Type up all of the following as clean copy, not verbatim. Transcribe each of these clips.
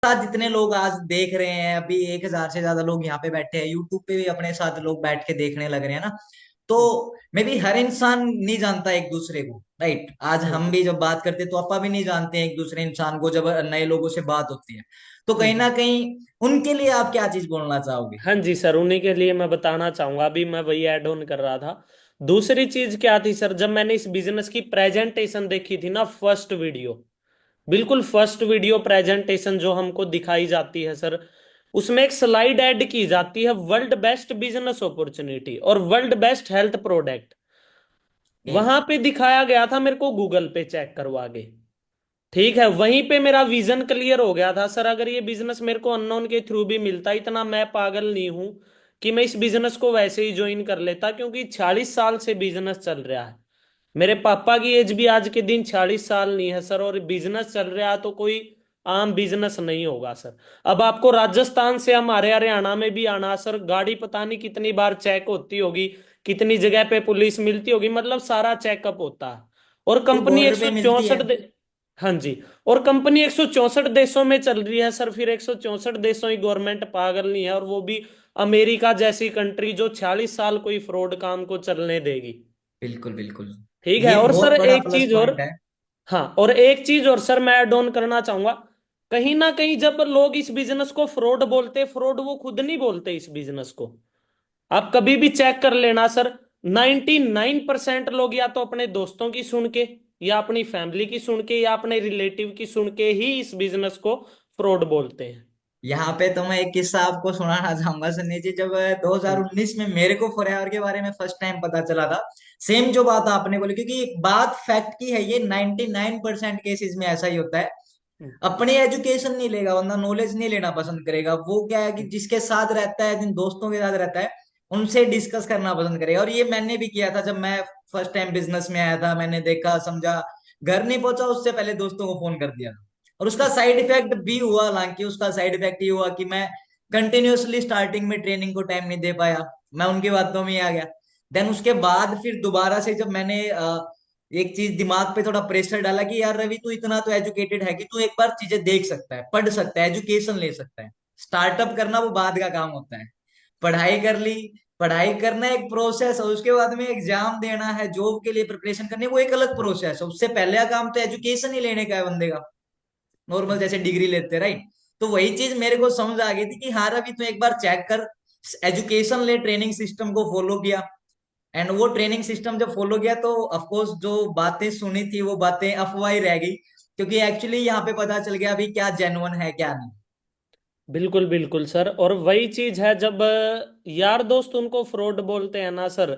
साथ जितने लोग आज देख रहे हैं, अभी 1,000 से ज्यादा लोग यहाँ पे बैठे हैं, यूट्यूब पे भी अपने साथ लोग बैठ के देखने लग रहे हैं ना। तो मे भी हर इंसान नहीं जानता एक दूसरे को, राइट। आज हम हम्म भी जब बात करते हैं तो अपा भी नहीं जानते हैं एक दूसरे इंसान को, जब नए लोगों से बात होती है। तो कहीं हम्म। ना कहीं उनके लिए आप क्या चीज बोलना चाहोगे? हाँ जी सर, उन्हीं के लिए मैं बताना चाहूंगा, अभी मैं वही ऐड ऑन कर रहा था। दूसरी चीज क्या थी सर, जब मैंने इस बिजनेस की प्रेजेंटेशन देखी थी ना, फर्स्ट वीडियो, बिल्कुल फर्स्ट वीडियो प्रेजेंटेशन जो हमको दिखाई जाती है सर, उसमें एक स्लाइड ऐड की जाती है, वर्ल्ड बेस्ट बिजनेस अपॉर्चुनिटी और वर्ल्ड बेस्ट हेल्थ प्रोडक्ट। वहां पे दिखाया गया था मेरे को, गूगल पे चेक करवा के। ठीक है, वहीं पे मेरा विजन क्लियर हो गया था सर, अगर ये बिजनेस मेरे को अननोन के थ्रू भी मिलता, इतना मैं पागल नहीं हूं कि मैं इस बिजनेस को वैसे ही ज्वाइन कर लेता, क्योंकि 40 साल से बिजनेस चल रहा है। मेरे पापा की एज भी आज के दिन 40 साल नहीं है सर, और बिजनेस चल रहा है तो कोई आम बिजनेस नहीं होगा सर। अब आपको राजस्थान से हमारे हरियाणा में भी आना सर, गाड़ी पता नहीं कितनी बार चेक होती होगी, कितनी जगह पे पुलिस मिलती होगी, मतलब सारा चेकअप होता है। और तो कंपनी बॉर्डर एक पे सौ मिलती है। चौसठ हाँ जी। और कंपनी 164 देशों में चल रही है सर, फिर 164 देशों की गवर्नमेंट पागल नहीं है, और वो भी अमेरिका जैसी कंट्री जो 46 साल कोई फ्रॉड काम को चलने देगी। बिल्कुल बिल्कुल। ठीक है, ये और सर बहुत बड़ा एक प्लस चीज और, पॉइंट है। हाँ और एक चीज और सर मैं ऐड ऑन करना चाहूंगा। कहीं ना कहीं जब लोग इस बिजनेस को फ्रॉड बोलते, फ्रॉड वो खुद नहीं बोलते इस बिजनेस को। आप कभी भी चेक कर लेना सर, 99% लोग या तो अपने दोस्तों की सुन के, या अपनी फैमिली की सुन के, या अपने रिलेटिव की सुन के ही इस बिजनेस को फ्रॉड बोलते हैं। यहाँ पे तो मैं एक किस्सा आपको सुनाना चाहूंगा सन्नी जी। जब हम्म 2019 में मेरे को फॉरएवर के बारे में फर्स्ट टाइम पता चला था, सेम जो बात आपने बोली, क्योंकि एक बात फैक्ट की है, ये 99% केसेस में ऐसा ही होता है। हम्म अपनी एजुकेशन नहीं लेगा बंदा, नॉलेज नहीं लेना पसंद करेगा। वो क्या है कि हम्म जिसके साथ रहता है, जिन दोस्तों के साथ रहता है, उनसे डिस्कस करना पसंद करेगा। और ये मैंने भी किया था जब मैं फर्स्ट टाइम बिजनेस में आया था। मैंने देखा, समझा, घर नहीं पहुंचा उससे पहले दोस्तों को फोन कर दिया था। और उसका साइड इफेक्ट भी हुआ। हालांकि उसका साइड इफेक्ट ये हुआ कि मैं कंटिन्यूअसली स्टार्टिंग में ट्रेनिंग को टाइम नहीं दे पाया। मैं उनकी बातों में ही आ गया। देन उसके बाद फिर दोबारा से जब मैंने एक चीज दिमाग पे थोड़ा प्रेशर डाला कि यार रवि, तू इतना तो एजुकेटेड है कि तू एक बार चीजें देख सकता है, पढ़ सकता है, एजुकेशन ले सकता है। स्टार्टअप करना वो बाद का काम होता है। पढ़ाई कर ली। पढ़ाई करना एक प्रोसेस है, उसके बाद में एग्जाम देना है, जॉब के लिए प्रिपरेशन करनी है, वो एक अलग प्रोसेस है। उससे पहले का काम तो एजुकेशन ही लेने का है बंदे का। नॉर्मल जैसे डिग्री लेते, राइट। तो वही चीज मेरे को समझ आ गई थी कि हाँ रवि, तू एक बार चेक कर, एजुकेशन ले, ट्रेनिंग सिस्टम को फॉलो किया। एंड वो ट्रेनिंग सिस्टम जब फॉलो किया तो ऑफ कोर्स जो बातें सुनी थी वो बातें अफवाह ही रह गई, क्योंकि एक्चुअली यहाँ पे पता चल गया अभी क्या जेन्युइन है क्या नहीं। बिल्कुल बिल्कुल सर, और वही चीज है जब यार दोस्त उनको फ्रॉड बोलते हैं ना सर।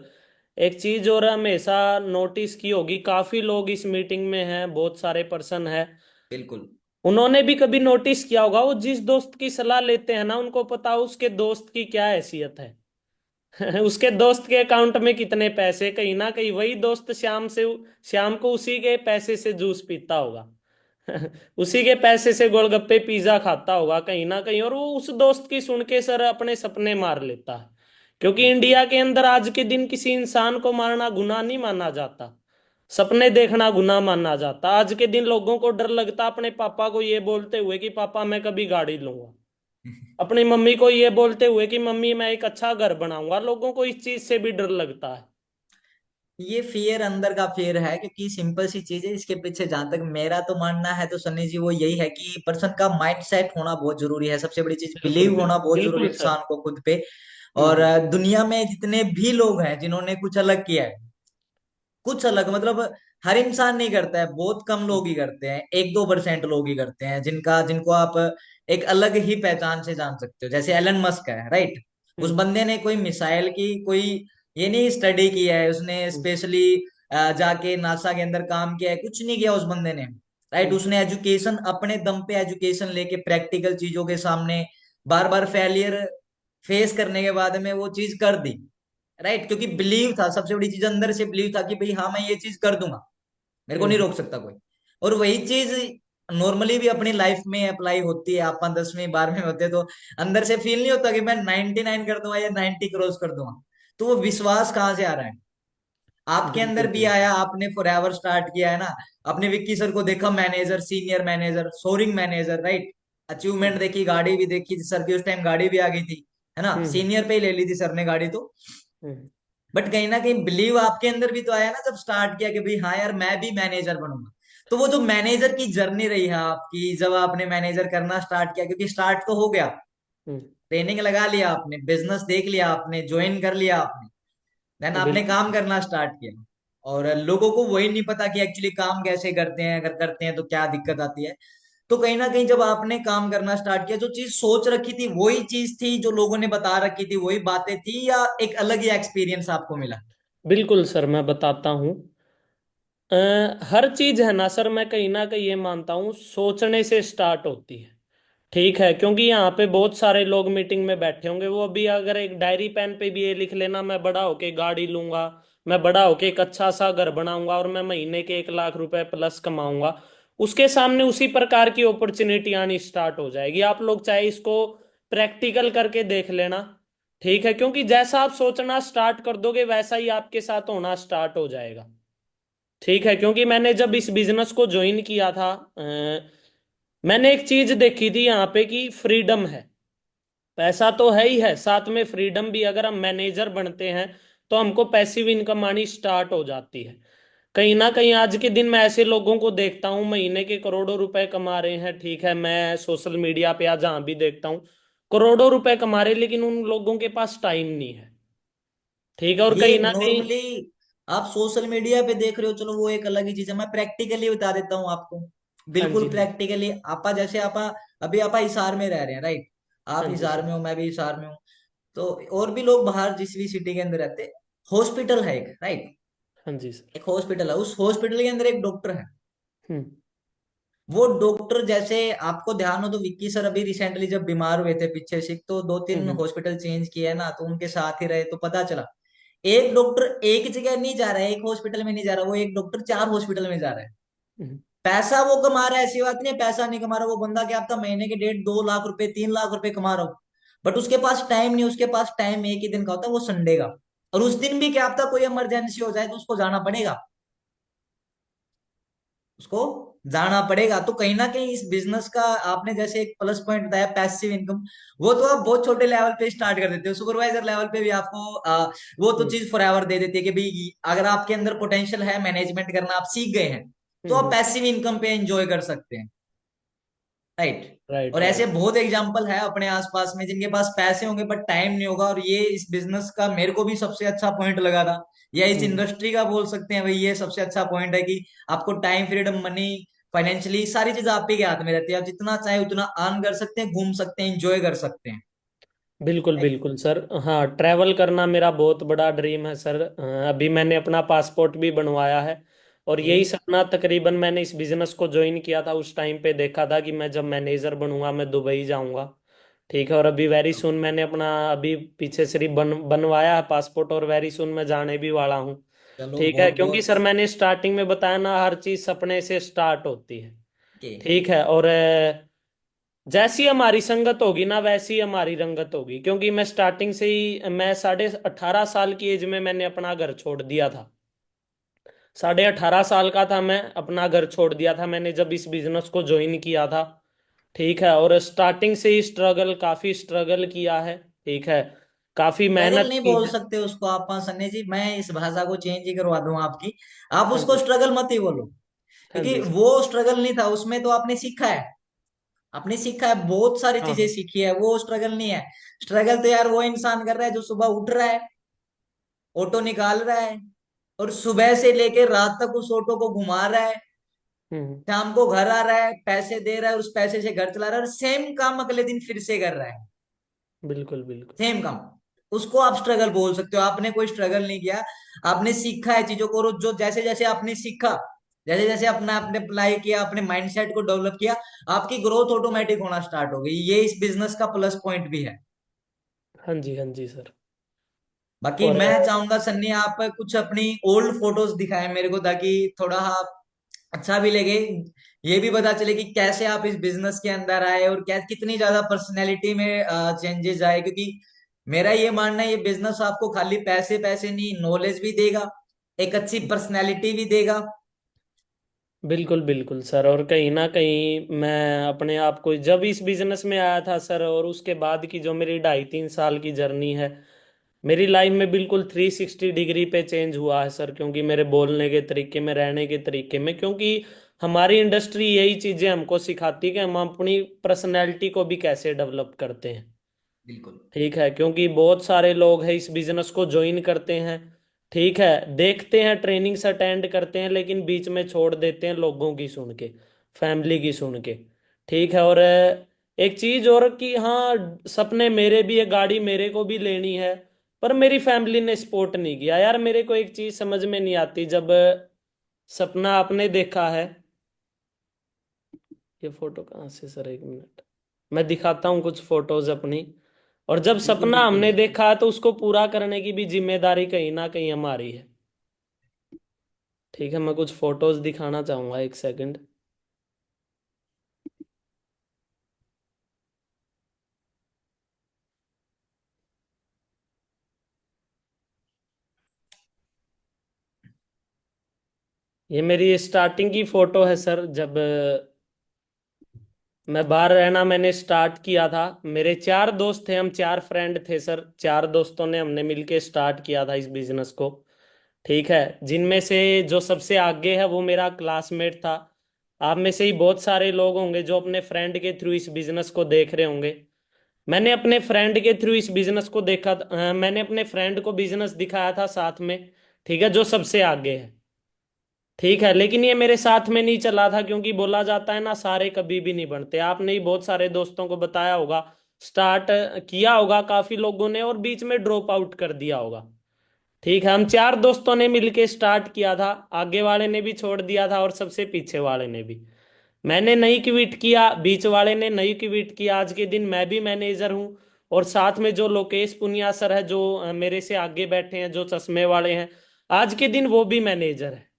एक चीज और हमेशा नोटिस की होगी, काफी लोग इस मीटिंग में हैं, बहुत सारे पर्सन हैं, बिल्कुल। उन्होंने भी कभी नोटिस किया होगा, वो जिस दोस्त की सलाह लेते हैं ना, उनको पता हो उसके दोस्त की क्या हैसियत है। उसके दोस्त के अकाउंट में कितने पैसे, कहीं ना कहीं वही दोस्त शाम को उसी के पैसे से जूस पीता होगा। उसी के पैसे से गोलगप्पे पिज्जा खाता होगा कहीं ना कहीं, और वो उस दोस्त की सुन के सर अपने सपने मार लेता है। क्योंकि बिल्कुल इंडिया के अंदर आज के दिन किसी इंसान को मारना गुनाह नहीं माना जाता, सपने देखना गुनाह माना जाता। आज के दिन लोगों को डर लगता अपने पापा को ये बोलते हुए कि पापा मैं कभी गाड़ी लूंगा, अपनी मम्मी को ये बोलते हुए कि मम्मी मैं एक अच्छा घर बनाऊंगा। लोगों को इस चीज से भी डर लगता है। ये फियर अंदर का फियर है, क्योंकि सिंपल सी चीज है इसके पीछे। जहां तक मेरा तो मानना है तो सन्नी जी, वो यही है कि पर्सन का माइंड सेट होना बहुत जरूरी है। सबसे बड़ी चीज बिल्कुल बिलीव होना बिल्कुल बहुत जरूरी बिल्कुल है सर। इंसान को खुद पे। और हम्म दुनिया में जितने भी लोग हैं जिन्होंने कुछ अलग किया है, कुछ अलग मतलब हर इंसान नहीं करता है, बहुत कम लोग ही करते हैं, 1-2% लोग ही करते हैं जिनका जिनको आप एक अलग ही पहचान से जान सकते हो। जैसे एलन मस्क है, राइट। उस हम्म बंदे ने कोई मिसाइल की कोई ये नहीं स्टडी किया है उसने हम्म स्पेशली, जाके नासा के अंदर काम किया है, कुछ नहीं किया उस बंदे ने। राइट। हम्म उसने एजुकेशन अपने दम पे एजुकेशन लेके प्रैक्टिकल चीजों के सामने बार बार फेलियर फेस करने के बाद में वो चीज कर दी। राइट। क्योंकि बिलीव था, सबसे बड़ी चीज अंदर से बिलीव था कि भाई हाँ मैं ये चीज कर दूंगा, मेरे को नहीं हम्म रोक सकता कोई। और वही चीज नॉर्मली भी अपनी लाइफ में अप्लाई होती है। आप 10वीं 12वीं में होते हैं तो अंदर से फील नहीं होता कि मैं 99 कर दूंगा या 90 क्रॉस कर दूंगा। तो वो विश्वास कहाँ से आ रहा है? आपके अंदर बिल्कुल भी बिल्कुल आया, आपने फॉरएवर स्टार्ट किया है ना। आपने विक्की सर को देखा, manager, senior manager, soaring manager, right. Achievement देखी, गाड़ी भी देखी सर की, उस टाइम गाड़ी भी आ गई थी, है ना, हम्म सीनियर पे ही ले ली थी सर ने गाड़ी तो। हम्म बट कहीं ना कहीं बिलीव आपके अंदर भी तो आया ना जब स्टार्ट किया कि भाई हाँ यार मैं भी मैनेजर बनूंगा। तो वो जो मैनेजर की जर्नी रही है आपकी, जब आपने मैनेजर करना स्टार्ट किया, क्योंकि स्टार्ट तो हो गया, हम्म, ट्रेनिंग लगा लिया आपने, बिजनेस देख लिया आपने, ज्वाइन कर लिया आपने, देन आपने बिल्कुल काम करना स्टार्ट किया। और लोगों को वही नहीं पता कि एक्चुअली काम कैसे करते हैं, अगर करते हैं तो क्या दिक्कत आती है। तो कहीं ना कहीं जब आपने काम करना स्टार्ट किया, जो चीज सोच रखी थी वही चीज थी, जो लोगों ने बता रखी थी वही बातें थी, या एक अलग ही एक्सपीरियंस आपको मिला? बिल्कुल सर, मैं बताता हूँ। हर चीज है ना सर, मैं कहीं ना कहीं ये मानता हूँ सोचने से स्टार्ट होती है। ठीक है, क्योंकि यहाँ पे बहुत सारे लोग मीटिंग में बैठे होंगे, वो अभी अगर एक डायरी पेन पे भी ये लिख लेना, मैं बड़ा होके गाड़ी लूंगा, मैं बड़ा होके एक अच्छा सा घर बनाऊंगा और मैं महीने के 1 लाख रुपए प्लस कमाऊंगा, उसके सामने उसी प्रकार की अपॉर्चुनिटी आनी स्टार्ट हो जाएगी। आप लोग चाहे इसको प्रैक्टिकल करके देख लेना। ठीक है, क्योंकि जैसा आप सोचना स्टार्ट कर दोगे वैसा ही आपके साथ होना स्टार्ट हो जाएगा। ठीक है, क्योंकि मैंने जब इस बिजनेस को ज्वाइन किया था, मैंने एक चीज देखी थी यहाँ पे कि फ्रीडम है, पैसा तो है ही है, साथ में फ्रीडम भी। अगर हम मैनेजर बनते हैं तो हमको पैसिव इनकम आनी स्टार्ट हो जाती है। कहीं ना कहीं आज के दिन मैं ऐसे लोगों को देखता हूँ महीने के करोड़ों रुपए कमा रहे हैं। ठीक है, मैं सोशल मीडिया पे या जहां भी देखता हूँ करोड़ों रुपए कमा रहे हैं, लेकिन उन लोगों के पास टाइम नहीं है। ठीक है, और ये कहीं ना कहीं। नॉर्मली आप सोशल मीडिया पे देख रहे हो, चलो वो एक अलग ही चीज है, मैं प्रैक्टिकली बता देता हूँ आपको। हाँ बिल्कुल जी, हाँ जी, प्रैक्टिकली आपा, जैसे आपा अभी आपा हिसार में रह रहे हैं, राइट? आप हाँ जी हिसार सर। में हो, मैं भी हिसार में हूँ। तो और भी लोग बाहर जिस भी सिटी के अंदर रहते हैं, हॉस्पिटल है एक, राइट? हाँ जी सर। एक हॉस्पिटल है, उस हॉस्पिटल के अंदर एक डॉक्टर है। हम्म वो डॉक्टर, जैसे आपको ध्यान हो तो विक्की सर अभी रिसेंटली जब बीमार हुए थे पीछे से, तो दो तीन हम्म हॉस्पिटल चेंज किया है ना, तो उनके साथ ही रहे तो पता चला एक डॉक्टर एक जगह नहीं जा रहा है, एक हॉस्पिटल में नहीं जा रहा, वो एक डॉक्टर 4 हॉस्पिटल में जा रहा है। हम्म पैसा वो कमा रहा है, ऐसी बात नहीं है पैसा नहीं कमा रहा, वो बंदा क्या आपका महीने के 1.5 2 लाख रुपए 3 लाख रुपए कमा रहा हो, बट उसके पास टाइम नहीं, उसके पास टाइम एक ही दिन का होता है, वो संडे का। और उस दिन भी क्या आपका कोई इमरजेंसी हो जाए तो उसको जाना पड़ेगा, उसको जाना पड़ेगा। तो कहीं ना कहीं इस बिजनेस का आपने जैसे एक प्लस पॉइंट बताया पैसिव इनकम, वो तो आप बहुत छोटे लेवल पे स्टार्ट कर देते हो, सुपरवाइजर लेवल पे भी आपको वो तो हम्म चीज फॉर एवर दे देती है कि भाई अगर आपके अंदर पोटेंशियल है मैनेजमेंट करना, आप सीख गए हैं, तो आप हम्म। पैसिव इनकम पे एंजॉय कर सकते हैं, राइट? राइट और ऐसे राइट। बहुत एग्जांपल है अपने आसपास में जिनके पास पैसे होंगे बट टाइम नहीं होगा, और ये इस बिजनेस का मेरे को भी सबसे अच्छा पॉइंट लगा था, या इस हम्म इंडस्ट्री का बोल सकते हैं भाई ये सबसे अच्छा पॉइंट है कि आपको टाइम, फ्रीडम, मनी, फाइनेंशियली सारी चीज आप ही के हाथ में रहती है, आप जितना चाहे उतना अर्न कर सकते हैं, घूम सकते हैं, इंजॉय कर सकते हैं, बिल्कुल राइट? बिल्कुल सर। हाँ, ट्रैवल करना मेरा बहुत बड़ा ड्रीम है सर। अभी मैंने अपना पासपोर्ट भी बनवाया है। और ओके। यही सपना तकरीबन मैंने इस बिजनेस को ज्वाइन किया था उस टाइम पे देखा था कि मैं जब मैनेजर बनूंगा मैं दुबई जाऊंगा। ठीक है, और अभी वेरी सुन मैंने अपना अभी पीछे सिर्फ बनवाया है पासपोर्ट, और वेरी सुन मैं जाने भी वाला हूँ। चलो ठीक है, बहुत क्योंकि बहुत। सर मैंने स्टार्टिंग में बताया ना, हर चीज सपने से स्टार्ट होती है। ओके। ठीक है, और जैसी हमारी संगत होगी ना वैसी हमारी रंगत होगी। क्योंकि मैं स्टार्टिंग से ही, मैं 18.5 साल की एज में मैंने अपना घर छोड़ दिया था। 18.5 साल का था मैं, अपना घर छोड़ दिया था मैंने जब इस बिजनेस को ज्वाइन किया था। ठीक है, और स्टार्टिंग से ही स्ट्रगल, काफी स्ट्रगल किया है। ठीक है, काफी स्ट्रगल मेहनत नहीं की बोल है। सकते उसको आप, सन्नी जी, मैं इस भाषा को चेंज ही करवा दूं आपकी। आप हाँ उसको जी, स्ट्रगल मत ही बोलो, हाँ क्योंकि जी सर। वो स्ट्रगल नहीं था, उसमें तो आपने सीखा है, आपने सीखा है, बहुत सारी हाँ चीजें हाँ। सीखी है, वो स्ट्रगल नहीं है। स्ट्रगल तो यार वो इंसान कर रहा है जो सुबह उठ रहा है, ऑटो निकाल रहा है, और सुबह से लेकर रात तक उस ऑटो को घुमा रहा है, हम्म। शाम को घर आ रहा है, पैसे दे रहा है, उस पैसे से घर चला रहा है, और सेम काम अगले दिन फिर से कर रहा है, बिल्कुल बिल्कुल। सेम काम। उसको आप स्ट्रगल बोल सकते हो, आपने कोई स्ट्रगल नहीं किया, आपने सीखा है चीजों को, और जो जैसे जैसे आपने सीखा, जैसे जैसे अपना आपने अप्लाई किया, अपने माइंडसेट को डेवलप किया, आपकी ग्रोथ ऑटोमेटिक होना स्टार्ट हो गई, ये इस बिजनेस का प्लस पॉइंट भी है। हाँ जी, हाँ जी सर। बाकी और मैं चाहूंगा सन्नी आप कुछ अपनी ओल्ड फोटोज दिखाएं मेरे को, ताकि थोड़ा अच्छा भी लगे, ये भी पता चले कि कैसे आप इस बिजनेस के अंदर आए, और क्या कितनी ज्यादा पर्सनैलिटी में चेंजेस आए, क्योंकि मेरा ये मानना है ये बिजनेस आपको खाली पैसे पैसे नहीं, नॉलेज भी देगा, एक अच्छी पर्सनैलिटी भी देगा, बिल्कुल बिल्कुल सर। और कहीं ना कहीं मैं अपने आप को जब इस बिजनेस में आया था सर, और उसके बाद की जो मेरी 2.5 3 साल की जर्नी है, मेरी लाइफ में बिल्कुल 360 डिग्री पे चेंज हुआ है सर। क्योंकि मेरे बोलने के तरीके में, रहने के तरीके में, क्योंकि हमारी इंडस्ट्री यही चीजें हमको सिखाती है कि हम अपनी पर्सनैलिटी को भी कैसे डेवलप करते हैं। बिल्कुल। ठीक है, क्योंकि बहुत सारे लोग हैं इस बिजनेस को ज्वाइन करते हैं, ठीक है, देखते हैं, ट्रेनिंग्स अटेंड करते हैं, लेकिन बीच में छोड़ देते हैं लोगों की सुन के, फैमिली की सुन के। ठीक है। और एक चीज और कि हाँ, सपने मेरे भी है, गाड़ी मेरे को भी लेनी है, पर मेरी फैमिली ने सपोर्ट नहीं किया यार। मेरे को एक चीज समझ में नहीं आती, जब सपना आपने देखा है, ये फोटो कहाँ से सर, 1 मिनट, मैं दिखाता हूँ कुछ फोटोज अपनी। और जब बिल्कुल सपना बिल्कुल। हमने देखा है तो उसको पूरा करने की भी जिम्मेदारी कहीं ना कहीं हमारी है। ठीक है, मैं कुछ फोटोज दिखाना चाहूंगा, 1 सेकंड। ये मेरी स्टार्टिंग की फोटो है सर, जब मैं बाहर रहना मैंने स्टार्ट किया था। मेरे 4 दोस्त थे, हम 4 फ्रेंड थे सर। 4 दोस्तों ने हमने मिलके स्टार्ट किया था इस बिजनेस को। ठीक है, जिनमें से जो सबसे आगे है वो मेरा क्लासमेट था। आप में से ही बहुत सारे लोग होंगे जो अपने फ्रेंड के थ्रू इस बिजनेस को देख रहे होंगे। मैंने अपने फ्रेंड के थ्रू इस बिजनेस को देखा मैंने अपने फ्रेंड को बिजनेस दिखाया था साथ में। ठीक है, जो सबसे आगे है। ठीक है, लेकिन ये मेरे साथ में नहीं चला था, क्योंकि बोला जाता है ना, सारे कभी भी नहीं बनते। आपने ही बहुत सारे दोस्तों को बताया होगा, स्टार्ट किया होगा काफी लोगों ने और बीच में ड्रॉप आउट कर दिया होगा। ठीक है, हम 4 दोस्तों ने मिलके स्टार्ट किया था, आगे वाले ने भी छोड़ दिया था और सबसे पीछे वाले ने भी। मैंने नहीं क्विट किया, बीच वाले ने नहीं क्विट किया। आज के दिन मैं भी मैनेजर हूँ, और साथ में जो लोकेश पुनिया सर है, जो मेरे से आगे बैठे हैं, जो चश्मे वाले हैं, आज के दिन वो भी मैनेजर है।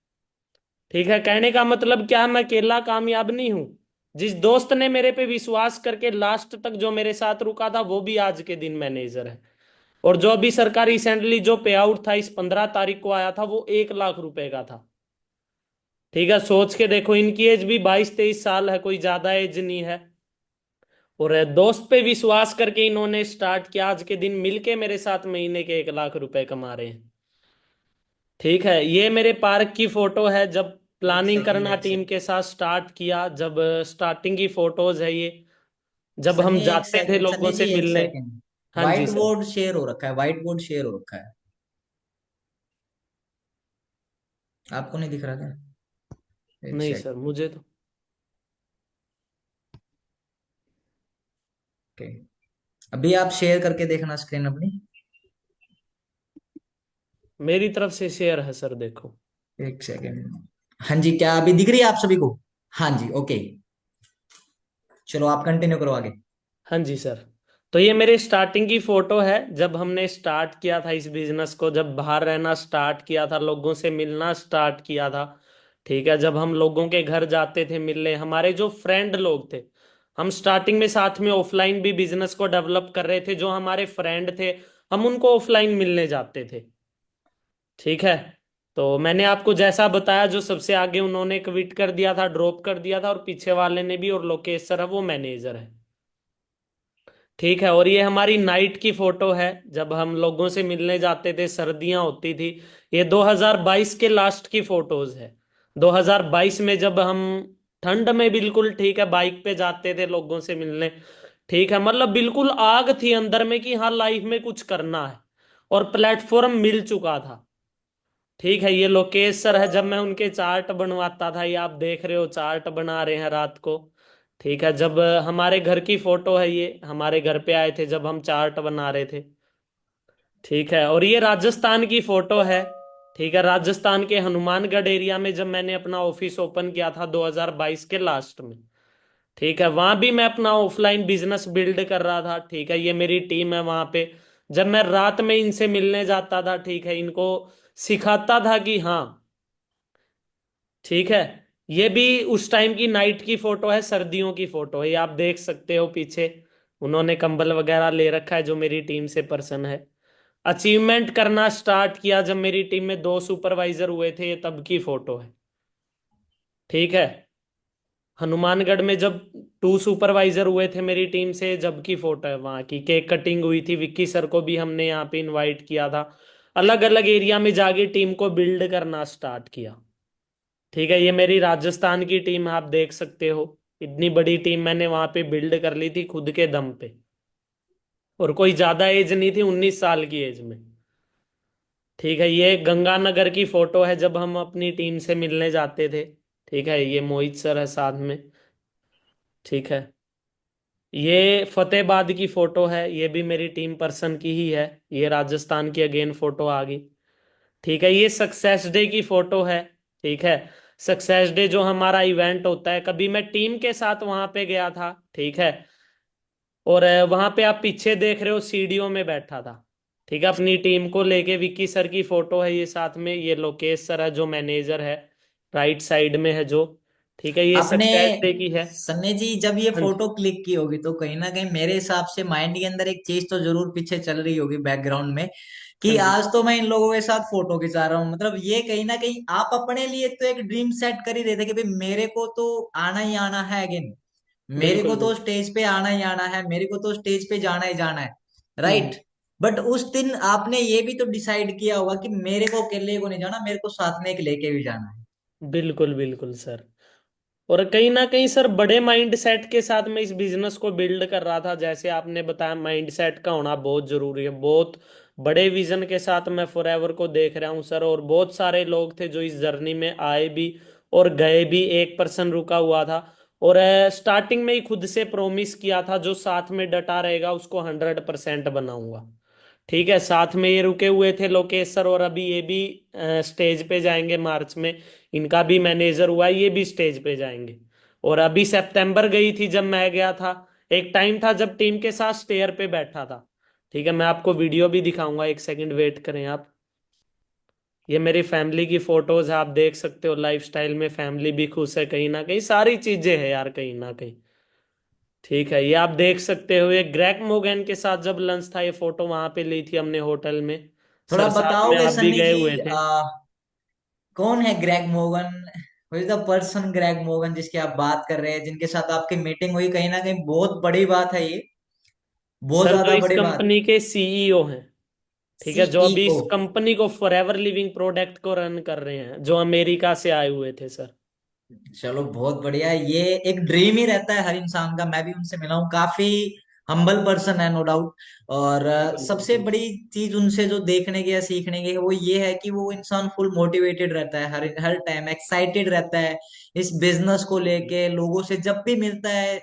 ठीक है, कहने का मतलब क्या है, मैं अकेला कामयाब नहीं हूं। जिस दोस्त ने मेरे पे विश्वास करके लास्ट तक जो मेरे साथ रुका था, वो भी आज के दिन मैनेजर है। और जो अभी सरकार रिसेंटली जो पे आउट था, इस 15 तारीख को आया था, वो 1 लाख रुपए का था। ठीक है, सोच के देखो, इनकी एज भी 22 23 साल है, कोई ज्यादा एज नहीं है। और दोस्त पे विश्वास करके इन्होंने स्टार्ट किया, आज के दिन मिलके मेरे साथ महीने के 1 लाख रुपए कमा रहे हैं। ठीक है, ये मेरे पार्क की फोटो है, जब एक प्लानिंग सेकेंड करना एक टीम सेकेंड। के साथ स्टार्ट किया, जब स्टार्टिंग की फोटोज है ये, जब हम सनी एक जाते थे सेकंड, लोगों सनी से जी एक मिलने। सेकंड। हाँ जी व्हाइट सर। बोर्ड शेयर हो रखा है, व्हाइट बोर्ड शेयर हो रखा है। आपको नहीं दिख रहा क्या? एक नहीं सर, सेकंड। मुझे तो ओके। अभी आप शेयर करके देखना स्क्रीन अपनी। मेरी तरफ से शेयर है सर, देखो। एक सेकंड। हाँ जी, क्या अभी दिख रही है आप सभी को? हाँ जी, ओके। चलो आप कंटिन्यू करो आगे। हाँ जी सर। तो ये मेरे स्टार्टिंग की फोटो है, जब हमने स्टार्ट किया था इस बिजनेस को, जब बाहर रहना स्टार्ट किया था, लोगों से मिलना स्टार्ट किया था। ठीक है, जब हम लोगों के घर जाते थे मिलने, हमारे जो फ्रेंड लोग थे, हम स्टार्टिंग में साथ में ऑफलाइन भी बिजनेस को डेवलप कर रहे थे, जो हमारे फ्रेंड थे, हम उनको ऑफलाइन मिलने जाते थे। ठीक है, तो मैंने आपको जैसा बताया, जो सबसे आगे उन्होंने क्विट कर दिया था, ड्रॉप कर दिया था, और पीछे वाले ने भी, और लोकेश सर है वो मैनेजर है। ठीक है, और ये हमारी नाइट की फोटो है, जब हम लोगों से मिलने जाते थे, सर्दियां होती थी। ये 2022 के लास्ट की फोटोज है। 2022 में जब हम ठंड में बिल्कुल, ठीक है, बाइक पे जाते थे लोगों से मिलने। ठीक है, मतलब बिल्कुल आग थी अंदर में कि हाँ, लाइफ में कुछ करना है, और प्लेटफॉर्म मिल चुका था। ठीक है, ये लोकेश सर है, जब मैं उनके चार्ट बनवाता था, ये आप देख रहे हो, चार्ट बना रहे हैं रात को। ठीक है, जब हमारे घर की फोटो है, ये हमारे घर पे आए थे जब हम चार्ट बना रहे थे। ठीक है, और ये राजस्थान की फोटो है। ठीक है, राजस्थान के हनुमानगढ़ एरिया में जब मैंने अपना ऑफिस ओपन किया था 2022 के लास्ट में। ठीक है, वहां भी मैं अपना ऑफलाइन बिजनेस बिल्ड कर रहा था। ठीक है, ये मेरी टीम है वहां पे। जब मैं रात में इनसे मिलने जाता था, ठीक है, इनको सिखाता था कि हाँ, ठीक है, ये भी उस टाइम की नाइट की फोटो है, सर्दियों की फोटो है, ये आप देख सकते हो पीछे। उन्होंने कंबल वगैरह ले रखा है, जो मेरी टीम से पर्सन है। अचीवमेंट करना स्टार्ट किया जब मेरी टीम में 2 सुपरवाइजर हुए थे, ये तब की फोटो है। ठीक है। हनुमानगढ़ में जब 2 सुपरवाइजर हुए थे मेरी टीम से, जब की फोटो है वहां की। केक कटिंग हुई थी, विक्की सर को भी हमने यहाँ पे इनवाइट किया था। अलग अलग एरिया में जाके टीम को बिल्ड करना स्टार्ट किया। ठीक है, ये मेरी राजस्थान की टीम है, आप देख सकते हो। इतनी बड़ी टीम मैंने वहां पे बिल्ड कर ली थी खुद के दम पे। और कोई ज्यादा एज नहीं थी, 19 साल की एज में। ठीक है, ये गंगानगर की फोटो है जब हम अपनी टीम से मिलने जाते थे। ठीक है, ये मोहित सर है साथ में। ठीक है, ये फतेहाबाद की फोटो है, ये भी मेरी टीम पर्सन की ही है। ये राजस्थान की अगेन फोटो आ गई। ठीक है, ये सक्सेस डे की फोटो है। ठीक है, सक्सेस डे जो हमारा इवेंट होता है, कभी मैं टीम के साथ वहां पे गया था। ठीक है, और वहां पे आप पीछे देख रहे हो सीढ़ियों में बैठा था। ठीक है, अपनी टीम को लेके। विक्की सर की फोटो है ये साथ में। ये लोकेश सर है जो मैनेजर है, राइट साइड में है जो। ठीक है, ये आपने सक्सेस डे की है। सन्नी जी जब ये हाँ जी। फोटो क्लिक की होगी तो कहीं ना कहीं मेरे हिसाब से माइंड के अंदर एक चीज तो जरूर पीछे चल रही होगी बैकग्राउंड में, कि हाँ जी। आज तो मैं इन लोगों के साथ फोटो खिंचा रहा हूँ। मतलब ये कहीं ना कहीं आप अपने लिए तो एक ड्रीम सेट कर ही रहे थे कि भाई मेरे को तो आना ही आना है अगेन, मेरे को बिल्कुल तो बिल्कुल। स्टेज पे आना ही आना है, मेरे को तो स्टेज पे जाना ही जाना है, हम्म। राइट। बट उस दिन आपने ये भी तो डिसाइड किया होगा कि मेरे को अकेले को नहीं जाना, मेरे को साथ में एक लेके भी जाना है। बिल्कुल बिल्कुल सर। और कहीं ना कहीं सर बड़े माइंड सेट के साथ मैं इस बिजनेस को बिल्ड कर रहा था। जैसे आपने बताया, माइंड सेट का होना बहुत जरूरी है। बहुत बड़े विजन के साथ मैं फॉरएवर को देख रहा हूँ सर। और बहुत सारे लोग थे जो इस जर्नी में आए भी और गए भी। 1% रुका हुआ था। और स्टार्टिंग में ही खुद से प्रॉमिस किया था, जो साथ में डटा रहेगा उसको 100% बनाऊंगा। ठीक है, साथ में ये रुके हुए थे लोकेश सर। और अभी ये भी स्टेज पे जाएंगे मार्च में। इनका भी मैनेजर हुआ है, ये भी स्टेज पे जाएंगे। और अभी सितंबर गई थी जब मैं गया था। एक टाइम था जब टीम के साथ स्टेयर पे बैठा था। ठीक है, मैं आपको वीडियो भी दिखाऊंगा, 1 सेकंड वेट करें आप। ये मेरी फैमिली की फोटोज है, आप देख सकते हो। लाइफस्टाइल में फैमिली भी खुश है, कहीं ना कहीं सारी चीजें हैं यार, कहीं ना कहीं। ठीक है, ये आप देख सकते हो। ये ग्रेग मोगन के साथ जब लंच था, ये फोटो वहां पे ली थी हमने होटल में। थोड़ा सर साथ में बताओगे आप भी सन्नी गए जी, हुए थे। कौन है Greg Mogan? Who is the person Greg Mogan जिसकी आप बात कर रहे हैं, जिनके साथ आपकी मीटिंग हुई? कहीं ना कहीं बहुत बड़ी बात है ये, बहुत सर जो ज्यादा इस बड़ी बात। कंपनी के सीईओ हैं। ठीक है, जो अभी सीईओ? इस कंपनी को फॉरएवर लिविंग प्रोडक्ट को रन कर रहे हैं, जो अमेरिका से आए हुए थे सर। चलो बहुत बढ़िया है। ये एक ड्रीम ही रहता है हर इंसान का। मैं भी उनसे मिला हूँ, काफी हम्बल पर्सन है नो डाउट। और बिल्कुल सबसे बिल्कुल। बड़ी चीज उनसे जो देखने की या सीखने की है वो ये है कि वो इंसान फुल मोटिवेटेड रहता है, हर हर टाइम एक्साइटेड रहता है इस बिजनेस को लेके। लोगों से जब भी मिलता है,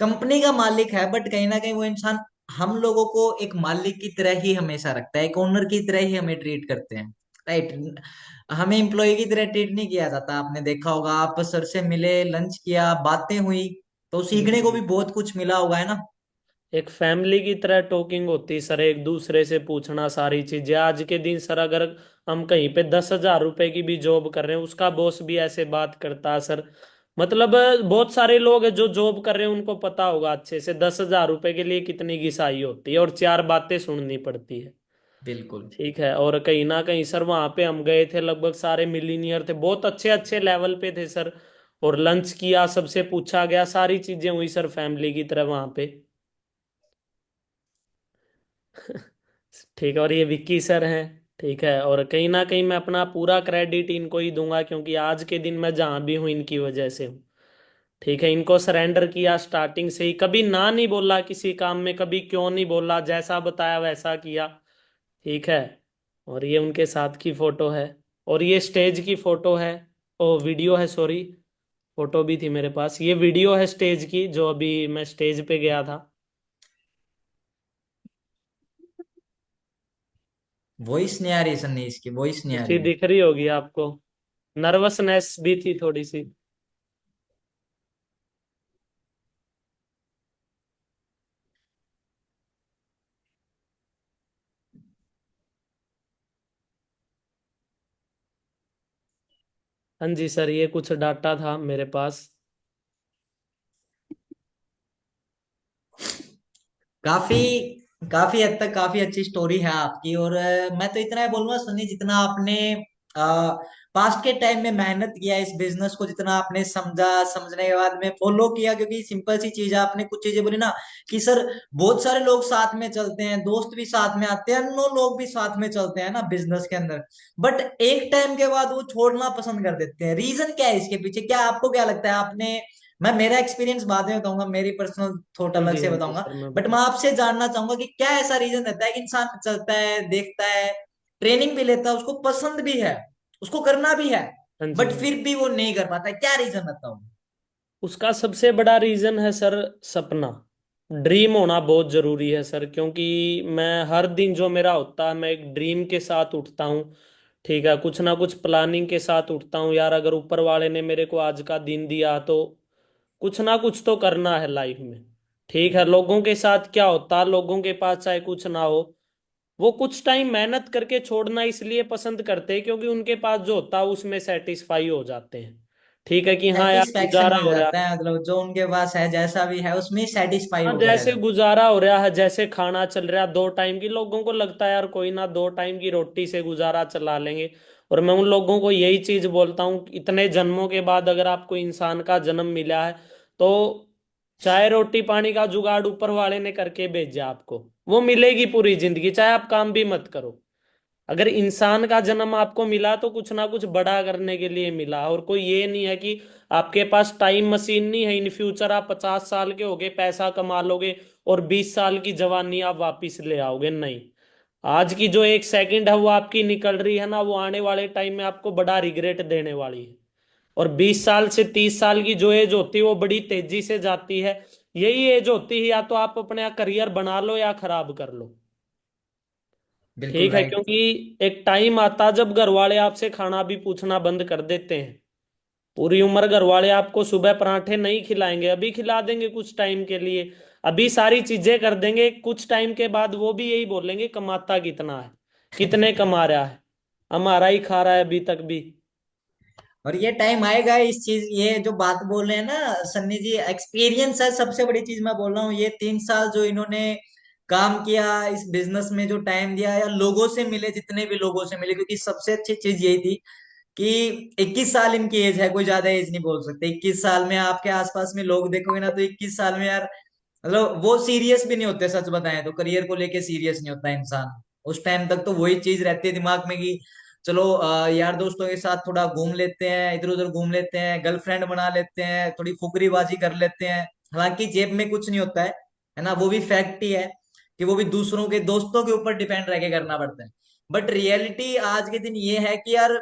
कंपनी का मालिक है बट कहीं ना कहीं वो इंसान हम लोगों को एक मालिक की तरह ही हमेशा रखता है, एक ओनर की तरह ही हमें ट्रीट करते हैं, राइट। हमें एम्प्लॉय की तरह ट्रीट नहीं किया जाता। आपने देखा होगा, आप सर से मिले, लंच किया, बातें हुई, तो सीखने को बिल्कुल, भी बहुत कुछ मिला होगा, है ना? एक फैमिली की तरह टॉकिंग होती सर, एक दूसरे से पूछना सारी चीजें। आज के दिन सर अगर हम कहीं पे 10,000 रुपए की भी जॉब कर रहे हैं, उसका बॉस भी ऐसे बात करता है सर। मतलब बहुत सारे लोग हैं जो जॉब कर रहे हैं, उनको पता होगा अच्छे से 10,000 रुपए के लिए कितनी घिसाई होती है और 4 बातें सुननी पड़ती है। बिल्कुल। ठीक है, और कहीं ना कहीं सर वहां पे हम गए थे, लगभग सारे मिलीनियर थे, बहुत अच्छे अच्छे लेवल पे थे सर। और लंच किया, सबसे पूछा गया, सारी चीजें हुई सर फैमिली की तरह वहां पे। ठीक है, और ये विक्की सर हैं। ठीक है, और कहीं ना कहीं मैं अपना पूरा क्रेडिट इनको ही दूंगा, क्योंकि आज के दिन मैं जहां भी हूँ इनकी वजह से हूँ। ठीक है, इनको सरेंडर किया स्टार्टिंग से ही, कभी ना नहीं बोला किसी काम में, कभी क्यों नहीं बोला, जैसा बताया वैसा किया। ठीक है, और ये उनके साथ की फोटो है। और ये स्टेज की फोटो है, ओ वीडियो है सॉरी। फोटो भी थी मेरे पास, ये वीडियो है स्टेज की, जो अभी मैं स्टेज पे गया था। वॉइस नहीं आ रही सन्नी, इसकी वॉइस नहीं आ खुशी रही है। दिख रही होगी आपको। नर्वसनेस भी थी थोड़ी सी। हाँ जी सर, ये कुछ डाटा था मेरे पास। काफी काफी हद तक काफी अच्छी स्टोरी है आपकी। और मैं तो इतना ही बोलूंगा सन्नी, जितना आपने पास्ट के टाइम में मेहनत किया इस बिजनेस को, जितना आपने समझा, समझने के बाद में फॉलो किया, क्योंकि सिंपल सी चीज है, आपने कुछ चीजें बोली ना कि सर बहुत सारे लोग साथ में चलते हैं, दोस्त भी साथ में आते हैं, अननोन लोग भी साथ में चलते हैं ना बिजनेस के अंदर, बट एक टाइम के बाद वो छोड़ना पसंद कर देते हैं। रीजन क्या है इसके पीछे, क्या आपको क्या लगता है? आपने, मैं मेरा एक्सपीरियंस बाद में बताऊंगा, मेरी पर्सनल थॉट हाँ अलग जी, से हाँ जी बताऊंगा, सर, मैं बट बता। मैं आपसे जानना चाहूंगा कि क्या ऐसा रीजन रहता है कि इंसान चलता है, देखता है, ट्रेनिंग भी लेता है, उसको पसंद भी है, उसको करना भी है, हाँ जी, बट हाँ जी। फिर भी वो नहीं कर पाता है, क्या रीजन रहता है? उसका सबसे बड़ा रीजन है सर, सपना। ड्रीम होना बहुत जरूरी है सर, क्योंकि मैं हर दिन जो मेरा होता है, मैं एक ड्रीम के साथ उठता हूँ। ठीक है, कुछ ना कुछ प्लानिंग के साथ उठता हूँ यार, अगर ऊपर वाले ने मेरे को आज का दिन दिया तो कुछ ना कुछ तो करना है लाइफ में। ठीक है, लोगों के साथ क्या होता है, लोगों के पास चाहे कुछ ना हो, वो कुछ टाइम मेहनत करके छोड़ना इसलिए पसंद करते हैं क्योंकि उनके पास जो होता है उसमें सेटिस्फाई हो जाते हैं। ठीक है कि हाँ यार, सेटिस्फैक्शन गुजारा मिल हो रहा जाता है। है, मतलब जो उनके पास है जैसा भी है उसमें सेटिस्फाई हाँ, होके रह जैसे जाते गुजारा हो रहा है, जैसे खाना चल रहा है, 2 टाइम की, लोगों को लगता है यार कोई ना, 2 टाइम की रोटी से गुजारा चला लेंगे। और मैं उन लोगों को यही चीज बोलता हूँ, इतने जन्मों के बाद अगर आपको इंसान का जन्म मिला है तो चाहे रोटी पानी का जुगाड़ ऊपर वाले ने करके भेजा आपको, वो मिलेगी पूरी जिंदगी, चाहे आप काम भी मत करो। अगर इंसान का जन्म आपको मिला तो कुछ ना कुछ बड़ा करने के लिए मिला। और कोई ये नहीं है कि आपके पास टाइम मशीन नहीं है, इन फ्यूचर आप 50 साल के होगे, पैसा कमा लोगे और 20 साल की जवानी आप वापिस ले आओगे, नहीं। आज की जो 1 सेकंड है वो आपकी निकल रही है ना, वो आने वाले टाइम में आपको बड़ा रिग्रेट देने वाली है। और 20 साल से 30 साल की जो एज होती है वो बड़ी तेजी से जाती है। यही एज होती है, या तो आप अपना करियर बना लो या खराब कर लो। हैं। बिल्कुल ठीक है, राइट। क्योंकि एक टाइम आता जब घर वाले आपसे खाना भी पूछना बंद कर देते हैं। पूरी उम्र घर वाले आपको सुबह पराठे नहीं खिलाएंगे, अभी खिला देंगे कुछ टाइम के लिए, अभी सारी चीजें कर देंगे, कुछ टाइम के बाद वो भी यही बोलेंगे कमाता कितना है, कितने कमा रहा है, हमारा ही खा रहा है अभी तक भी। और ये टाइम आएगा, इस चीज, ये जो बात बोल रहे हैं ना सन्नी जी, एक्सपीरियंस है सबसे बड़ी चीज। मैं बोल रहा हूँ ये 3 साल जो इन्होंने काम किया इस बिजनेस में, जो टाइम दिया, या लोगों से मिले, जितने भी लोगों से मिले, क्योंकि सबसे अच्छी चीज यही थी कि 21 साल इनकी एज है, कोई ज्यादा एज नहीं बोल सकते। 21 साल में आपके आसपास में लोग देखोगे ना, तो 21 साल में यार, मतलब वो सीरियस भी नहीं होते, सच बताएं तो करियर को लेके सीरियस नहीं होता इंसान। उस टाइम तक तो वही चीज रहती है दिमाग में कि चलो यार दोस्तों के साथ थोड़ा घूम लेते हैं, इधर उधर घूम लेते हैं, गर्लफ्रेंड बना लेते हैं, थोड़ी फुकरीबाजी कर लेते हैं। हालांकि जेब में कुछ नहीं होता है ना, वो भी फैक्ट ही है कि वो भी दूसरों के, दोस्तों के ऊपर डिपेंड रह के करना पड़ता है। बट रियलिटी आज के दिन ये है कि यार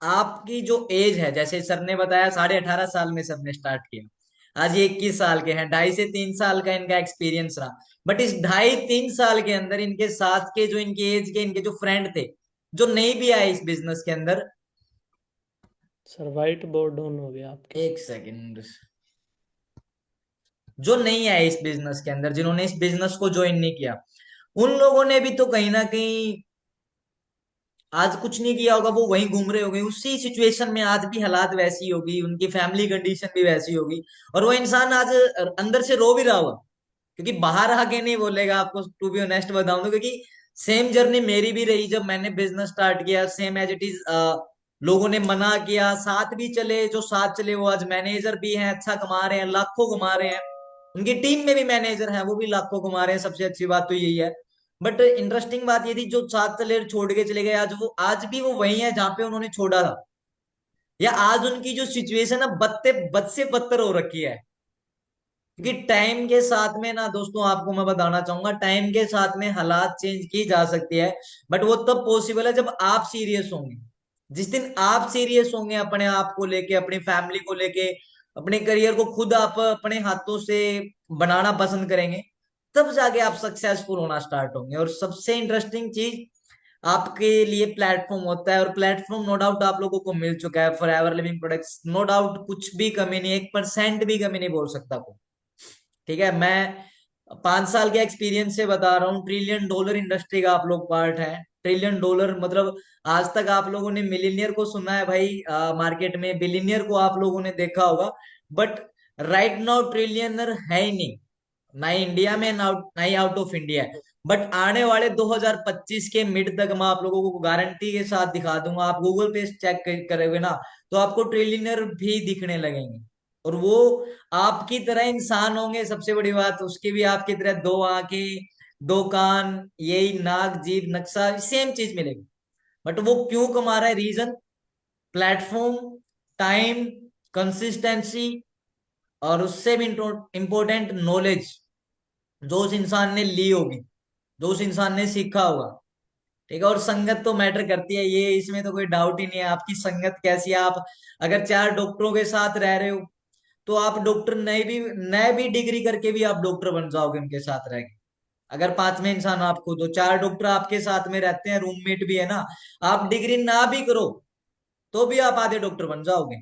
आपकी जो एज है, जैसे सर ने बताया 18.5 साल में सर ने स्टार्ट किया, आज ये 21 साल के हैं, 2.5 से 3 साल का इनका एक्सपीरियंस रहा। बट इस 2.5 3 साल के अंदर इनके साथ के जो इनके एज के इनके जो फ्रेंड थे, जो नहीं भी आए इस बिजनेस के अंदर, सर वाइट बोर्ड ऑन हो गया आपके। एक सेकेंड, जो नहीं आए इस बिजनेस के अंदर, जिन्होंने इस बिजनेस को ज्वाइन नहीं किया, उन लोगों ने भी तो कहीं ना कहीं आज कुछ नहीं किया होगा, वो वहीं घूम रहे होंगे उसी सिचुएशन में, आज भी हालात वैसी होगी, उनकी फैमिली कंडीशन भी वैसी होगी, और वो इंसान आज अंदर से रो भी रहा होगा, क्योंकि बाहर आके नहीं बोलेगा आपको, टू बी ऑनेस्ट बताऊं तो, क्योंकि सेम जर्नी मेरी भी रही। जब मैंने बिजनेस स्टार्ट किया, सेम एज इट इज, लोगों ने मना किया, साथ भी चले, जो साथ चले वो आज मैनेजर भी हैं, अच्छा कमा रहे हैं, लाखों कमा रहे हैं, उनकी टीम में भी मैनेजर हैं, वो भी लाखों कमा रहे हैं, सबसे अच्छी बात तो यही है। बट इंटरेस्टिंग बात ये थी, जो साथ चले छोड़ के चले गए, आज वो, आज भी वो वही है जहां पे उन्होंने छोड़ा था, या आज उनकी जो सिचुएशन है बदते बद से बदतर हो रखी है। क्योंकि टाइम के साथ में ना दोस्तों, आपको मैं बताना चाहूंगा, टाइम के साथ में हालात चेंज की जा सकती है, बट वो तब पॉसिबल है जब आप सीरियस होंगे। जिस दिन आप सीरियस होंगे अपने आप को लेके, अपनी फैमिली को लेके, अपने करियर को खुद आप अपने हाथों से बनाना पसंद करेंगे, तब जाके आप सक्सेसफुल होना स्टार्ट होंगे। और सबसे इंटरेस्टिंग चीज आपके लिए प्लेटफॉर्म होता है, और प्लेटफॉर्म नो डाउट आप लोगों को मिल चुका है, Forever Living Products, no doubt, कुछ भी कमी नहीं, 1% भी कमी नहीं बोल सकता कोई। ठीक है, मैं 5 साल के एक्सपीरियंस से बता रहा हूँ, $1 ट्रिलियन इंडस्ट्री का आप लोग पार्ट है। $1 ट्रिलियन मतलब, आज तक आप लोगों ने मिलीनियर को सुना है भाई, मार्केट में बिलीनियर को आप लोगों ने देखा होगा, बट राइट नाउ ट्रिलियनर है ही नहीं, ना ही इंडिया में, ना ही आउट ऑफ इंडिया है। बट आने वाले 2025 के मिड तक मैं आप लोगों को गारंटी के साथ दिखा दूंगा, आप गूगल पे चेक करोगे ना तो आपको ट्रिलियनर भी दिखने लगेंगे। और वो आपकी तरह इंसान होंगे, सबसे बड़ी बात उसकी भी आपकी तरह दो आंखें, दो कान, यही नाक जीभ नक्शा सेम चीज मिलेगी। बट वो क्यों कमा रहा है? रीजन प्लेटफॉर्म, टाइम, कंसिस्टेंसी, और उससे भी इंपॉर्टेंट नॉलेज जो उस इंसान ने ली होगी, जो उस इंसान ने सीखा होगा। ठीक है, और संगत तो मैटर करती है, ये इसमें तो कोई डाउट ही नहीं है। आपकी संगत कैसी है? आप अगर चार डॉक्टरों के साथ रह रहे हो तो आप डॉक्टर नए भी डिग्री करके भी आप डॉक्टर बन जाओगे उनके साथ रह के। अगर पांचवें इंसान आप खुद हो, चार डॉक्टर आपके साथ में रहते हैं, रूममेट भी है ना, आप डिग्री ना भी करो तो भी आप आधे डॉक्टर बन जाओगे।